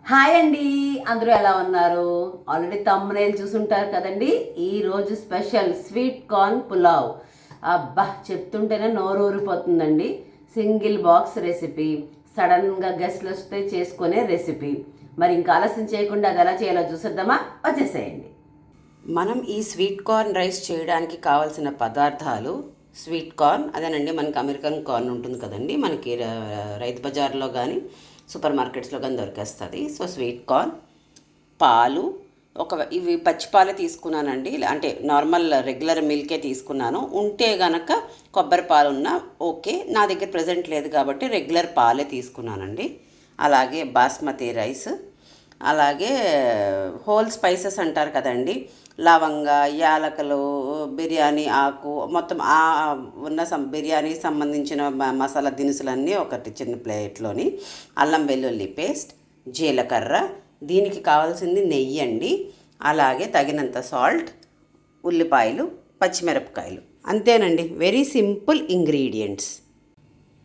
Hi అండి, అందరూ ఎలా ఉన్నారు? ఆల్రెడీ తమ్మునేలు చూసుంటారు కదండి. ఈరోజు స్పెషల్ స్వీట్ కార్న్ పులావ్. అబ్బా, చెప్తుంటేనే నోరు ఊరిపోతుందండి. సింగిల్ బాక్స్ రెసిపీ, సడన్గా గెస్ట్లు వస్తే చేసుకునే రెసిపీ. మరి ఇంకా ఆలస్యం చేయకుండా అది ఎలా చేయాలో చూసేద్దామా? వచ్చేసేయండి. మనం ఈ స్వీట్ కార్న్ రైస్ చేయడానికి కావాల్సిన పదార్థాలు స్వీట్ కార్న్, అదేనండి, మనకి అమెరికన్ కార్న్ ఉంటుంది కదండి, మనకి రైతు బజార్లో కానీ సూపర్ మార్కెట్స్లో కానీ దొరికేస్తుంది. సో స్వీట్ కార్న్, పాలు, ఇవి పచ్చిపాలే తీసుకున్నానండి, అంటే నార్మల్ రెగ్యులర్ మిల్కే తీసుకున్నాను. ఉంటే గనక కొబ్బరి పాలు ఉన్నా ఓకే, నా దగ్గర ప్రజెంట్ లేదు కాబట్టి రెగ్యులర్ పాలే తీసుకున్నానండి. అలాగే బాస్మతి రైస్, అలాగే హోల్ స్పైసెస్ అంటారు కదండి, లవంగ, యాలకులు, బిర్యానీ ఆకు, మొత్తం బిర్యానీకి సంబంధించిన మసాలా దినుసులన్నీ ఒకటి చిన్న ప్లేట్లోని, అల్లం వెల్లుల్లి పేస్ట్, జీలకర్ర, దీనికి కావాల్సింది నెయ్యి అండి, అలాగే తగినంత సాల్ట్, ఉల్లిపాయలు, పచ్చిమిరపకాయలు, అంతేనండి. Very simple ingredients.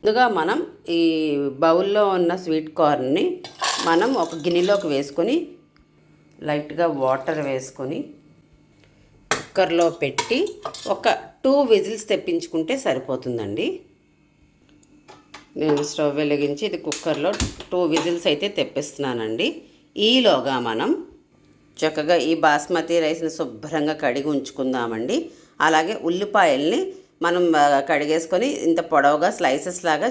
ముందుగా మనం ఈ బౌల్లో ఉన్న స్వీట్ కార్న్ని మనం ఒక గిన్నెలోకి వేసుకొని లైట్గా వాటర్ వేసుకొని కుక్కర్లో పెట్టి ఒక 2 విజిల్స్ తెప్పించుకుంటే సరిపోతుందండి. నేను స్టవ్ వెలిగించి ఇది కుక్కర్లో 2 విజిల్స్ అయితే తెప్పిస్తున్నానండి. ఈలోగా మనం చక్కగా ఈ బాస్మతి రైస్ని శుభ్రంగా కడిగి ఉంచుకుందామండి. అలాగే ఉల్లిపాయల్ని మనం కడిగేసుకొని ఇంత పొడవుగా స్లైసెస్ లాగా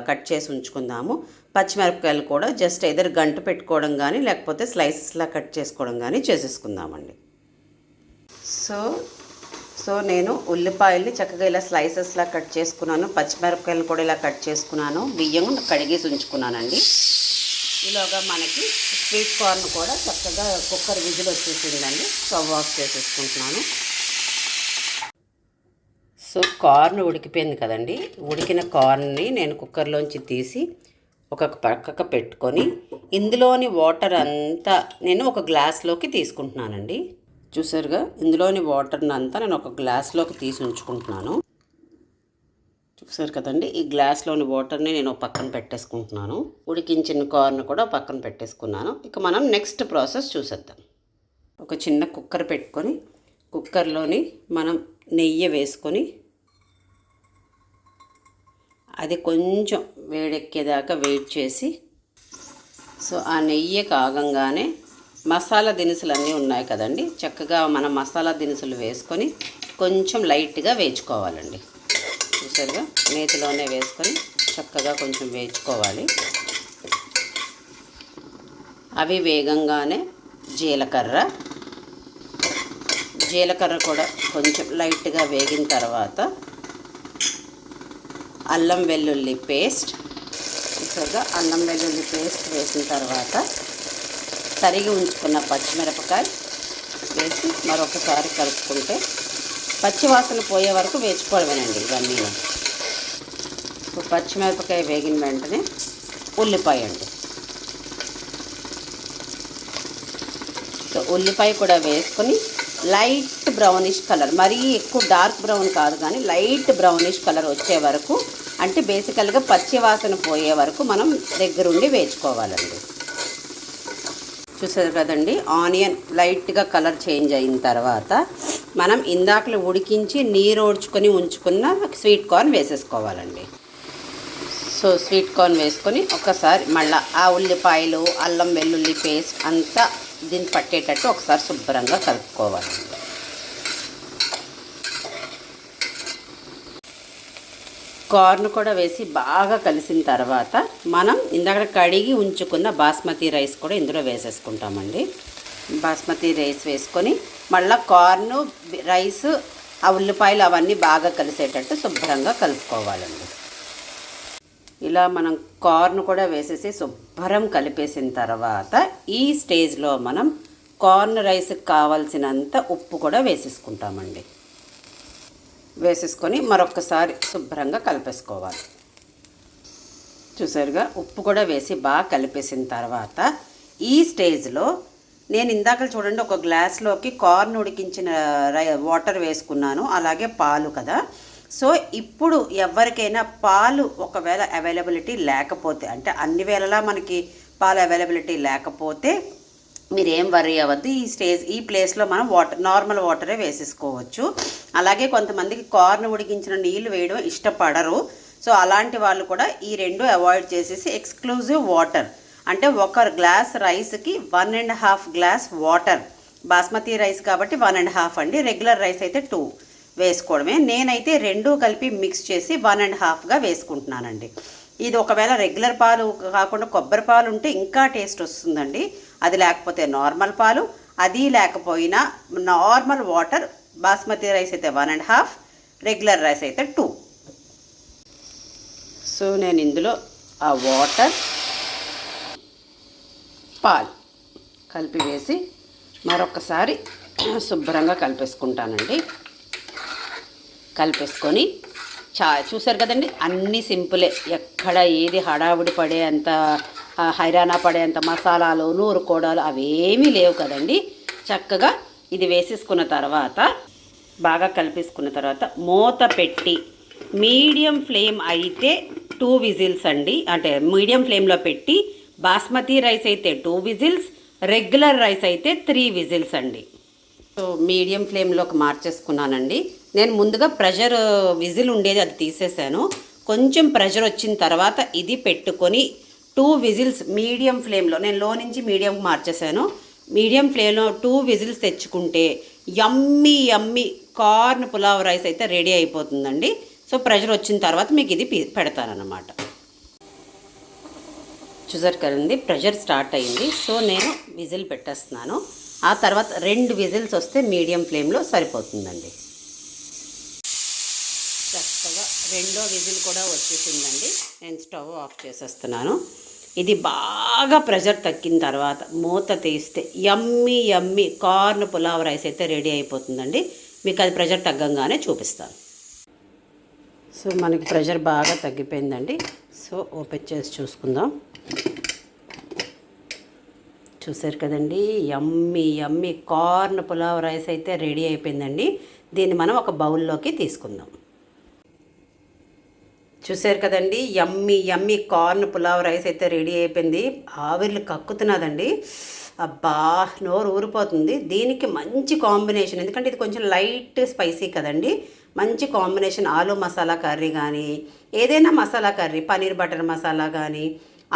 కట్ చేసి ఉంచుకుందాము. పచ్చిమిరపకాయలు కూడా జస్ట్ ఎదురు గంట పెట్టుకోవడం కానీ లేకపోతే స్లైసెస్లా కట్ చేసుకోవడం కానీ చేసేసుకుందామండి. సో నేను ఉల్లిపాయల్ని చక్కగా ఇలా స్లైసెస్లా కట్ చేసుకున్నాను, పచ్చిమిరపకాయలు కూడా ఇలా కట్ చేసుకున్నాను, బియ్యం కడిగేసి ఉంచుకున్నానండి. ఈలోగా మనకి స్వీట్ కార్న్ కూడా చక్కగా కుక్కర్ విజిల్ వచ్చేసిందండి. స్టవ్ ఆఫ్ చేసేసుకుంటున్నాను. సో కార్న్ ఉడికిపోయింది కదండి, ఉడికిన కార్న్ని నేను కుక్కర్లోంచి తీసి ఒక పక్కకు పెట్టుకొని ఇందులోని వాటర్ అంతా నేను ఒక గ్లాస్లోకి తీసుకుంటున్నానండి. చూసారుగా, ఇందులోని వాటర్ని అంతా నేను ఒక గ్లాస్లోకి తీసి ఉంచుకుంటున్నాను. చూసారు కదండి, ఈ గ్లాస్లోని వాటర్ని నేను పక్కన పెట్టేసుకుంటున్నాను. ఉడికించిన కార్న్ కూడా పక్కన పెట్టేసుకున్నాను. ఇక మనం నెక్స్ట్ ప్రాసెస్ చూసేద్దాం. ఒక చిన్న కుక్కర్ పెట్టుకొని కుక్కర్లోని మనం నెయ్యి వేసుకొని అది కొంచెం వేడెక్కేదాకా వెయిట్ చేసి, సో ఆ నెయ్యి కాగంగానే మసాలా దినుసులు అన్నీ ఉన్నాయి కదండి, చక్కగా మనం మసాలా దినుసులు వేసుకొని కొంచెం లైట్గా వేయించుకోవాలండి. చూసారుగా, నేతిలోనే వేసుకొని చక్కగా కొంచెం వేయించుకోవాలి. అవి వేగంగానే జీలకర్ర కూడా కొంచెం లైట్గా వేగిన తర్వాత అల్లం వెల్లుల్లి పేస్ట్, చూసారుగా, అల్లం వెల్లుల్లి పేస్ట్ వేసిన తర్వాత తరిగి ఉంచుకున్న పచ్చిమిరపకాయ వేసి మరొకసారి కలుపుకుంటే పచ్చివాసన పోయే వరకు వేసుకోవడమేనండి ఇవన్నీ. పచ్చిమిరపకాయ వేగిన వెంటనే ఉల్లిపాయ అండి. సో ఉల్లిపాయ కూడా వేసుకొని లైట్ బ్రౌనిష్ కలర్, మరీ ఎక్కువ డార్క్ బ్రౌన్ కాదు కానీ లైట్ బ్రౌనిష్ కలర్ వచ్చే వరకు, అంటే బేసికల్గా పచ్చివాసన పోయే వరకు మనం దగ్గరుండి వేయించుకోవాలండి. చూసారు కదండి, ఆనియన్ లైట్గా కలర్ చేంజ్ అయిన తర్వాత మనం ఇందాకలో ఉడికించి నీరు ఓడ్చుకొని ఉంచుకున్న స్వీట్ కార్న్ వేసేసుకోవాలండి. సో స్వీట్ కార్న్ వేసుకొని ఒకసారి మళ్ళీ ఆ ఉల్లిపాయలు, అల్లం వెల్లుల్లి పేస్ట్ అంతా దీన్ని పట్టేటట్టు ఒకసారి శుభ్రంగా కలుపుకోవాలండి. కార్న్ కూడా వేసి బాగా కలిసిన తర్వాత మనం ఇందాక కడిగి ఉంచుకున్న బాస్మతి రైస్ కూడా ఇందులో వేసేసుకుంటామండి. బాస్మతి రైస్ వేసుకొని మళ్ళీ కార్న్, రైస్, ఆ ఉల్లిపాయలు అవన్నీ బాగా కలిసేటట్టు శుభ్రంగా కలుపుకోవాలండి. ఇలా మనం కార్న్ కూడా వేసేసి శుభ్రం కలిపేసిన తర్వాత ఈ స్టేజ్లో మనం కార్న్ రైస్కి కావాల్సినంత ఉప్పు కూడా వేసేసుకుంటామండి. వేసేసుకొని మరొకసారి శుభ్రంగా కలిపేసుకోవాలి. చూసారుగా, ఉప్పు కూడా వేసి బాగా కలిపేసిన తర్వాత ఈ స్టేజ్లో నేను ఇందాక చూడండి ఒక గ్లాస్లోకి కార్న్ ఉడికించిన వాటర్ వేసుకున్నాను, అలాగే పాలు కదా. సో ఇప్పుడు ఎవరికైనా పాలు ఒకవేళ అవైలబిలిటీ లేకపోతే, అంటే అన్ని వేళలా మనకి పాలు అవైలబిలిటీ లేకపోతే మీరు ఏం వర్రీ అవ్వద్దు. ఈ ప్లేస్లో మనం నార్మల్ వాటరే వేసేసుకోవచ్చు. అలాగే కొంతమందికి కార్న్ ఉడికించిన నీళ్ళు వేయడం ఇష్టపడరు. సో అలాంటి వాళ్ళు కూడా ఈ రెండు అవాయిడ్ చేసేసి ఎక్స్క్లూజివ్ వాటర్, అంటే 1 గ్లాస్ రైస్కి 1.5 గ్లాస్ వాటర్. బాస్మతి రైస్ కాబట్టి 1.5 అండి, రెగ్యులర్ రైస్ అయితే 2 వేసుకోవడమే. నేనైతే రెండు కలిపి మిక్స్ చేసి 1.5గా వేసుకుంటున్నానండి. ఇది ఒకవేళ రెగ్యులర్ పాలు కాకుండా కొబ్బరి పాలు ఉంటే ఇంకా టేస్ట్ వస్తుందండి. అది లేకపోతే నార్మల్ పాలు, అది లేకపోయినా నార్మల్ వాటర్. బాస్మతి రైస్ అయితే 1.5, రెగ్యులర్ రైస్ అయితే 2. సో నేను ఇందులో ఆ వాటర్, పాలు కలిపి వేసి మరొకసారి శుభ్రంగా కలిపేసుకుంటానండి. కలిపేసుకొని చూసారు కదండి, అన్నీ సింపులే. ఎక్కడ ఏది హడావుడి పడేంత హైరానా పడేంత మసాలాలు నూరుకోవడాలు అవేమీ లేవు కదండి. చక్కగా ఇది వేసేసుకున్న తర్వాత బాగా కలిపేసుకున్న తర్వాత మూత పెట్టి మీడియం ఫ్లేమ్ అయితే 2 విజిల్స్ అండి. అంటే మీడియం ఫ్లేమ్లో పెట్టి బాస్మతి రైస్ అయితే 2 విజిల్స్, రెగ్యులర్ రైస్ అయితే 3 విజిల్స్ అండి. సో మీడియం ఫ్లేమ్లోకి మార్చేసుకున్నానండి. నేను ముందుగా ప్రెషర్ విజిల్ ఉండేది, అది తీసేసాను. కొంచెం ప్రెషర్ వచ్చిన తర్వాత ఇది పెట్టుకొని 2 విజిల్స్ మీడియం ఫ్లేమ్లో, నేను లో నుంచి మీడియంకి మార్చేసాను. మీడియం ఫ్లేమ్లో 2 విజిల్స్ తెచ్చుకుంటే యమ్మీ యమ్మీ కార్న్ పులావ్ రైస్ అయితే రెడీ అయిపోతుందండి. సో ప్రెషర్ వచ్చిన తర్వాత మీకు ఇది పెడతానన్నమాట. చూసారు కదండి, ప్రెషర్ స్టార్ట్ అయింది. సో నేను విజిల్ పెట్టేస్తున్నాను. ఆ తర్వాత 2 విజిల్స్ వస్తే మీడియం ఫ్లేమ్లో సరిపోతుందండి. చక్కగా 2వ విజిల్ కూడా వచ్చేసిందండి. నేను స్టవ్ ఆఫ్ చేసేస్తున్నాను. ఇది బాగా ప్రెషర్ తగ్గిన తర్వాత మూత తీస్తే యమ్మీ యమ్మీ కార్న్ పులావ్ రైస్ అయితే రెడీ అయిపోతుందండి. మీకు అది ప్రెషర్ తగ్గంగానే చూపిస్తాను. సో మనకి ప్రెషర్ బాగా తగ్గిపోయిందండి. సో ఓపెన్ చేసి చూసుకుందాం. చూసారు కదండి, యమ్మీ యమ్మీ కార్న్ పులావ్ రైస్ అయితే రెడీ అయిపోయిందండి. దీన్ని మనం ఒక బౌల్లోకి తీసుకుందాం. చూసారు కదండి, యమ్మీ యమ్మీ కార్న్ పులావ్ రైస్ అయితే రెడీ అయిపోయింది. ఆవిర్లు కక్కుతున్నదండి. అబ్బా, నోరు ఊరిపోతుంది. దీనికి మంచి కాంబినేషన్, ఎందుకంటే ఇది కొంచెం లైట్ స్పైసీ కదండి. మంచి కాంబినేషన్ ఆలు మసాలా కర్రీ కానీ, ఏదైనా మసాలా కర్రీ, పన్నీర్ బటర్ మసాలా కానీ,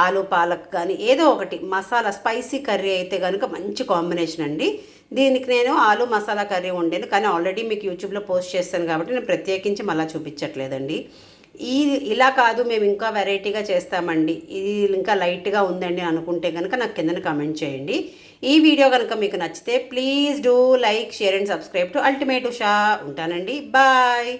ఆలు పాలక్ కానీ, ఏదో ఒకటి మసాలా స్పైసీ కర్రీ అయితే కనుక మంచి కాంబినేషన్ అండి. దీనికి నేను ఆలు మసాలా కర్రీ వండాను, కానీ ఆల్రెడీ మీకు యూట్యూబ్లో పోస్ట్ చేస్తాను కాబట్టి నేను ప్రత్యేకించి మళ్ళీ చూపించట్లేదండి. ఇలా కాదు, మేము ఇంకా వెరైటీగా చేస్తామండి, ఇది ఇంకా లైట్గా ఉందండి అనుకుంటే కనుక నాకు కిందన కమెంట్ చేయండి. ఈ వీడియో కనుక మీకు నచ్చితే please do like, share and subscribe to ultimate Usha. ఉంటానండి, బాయ్.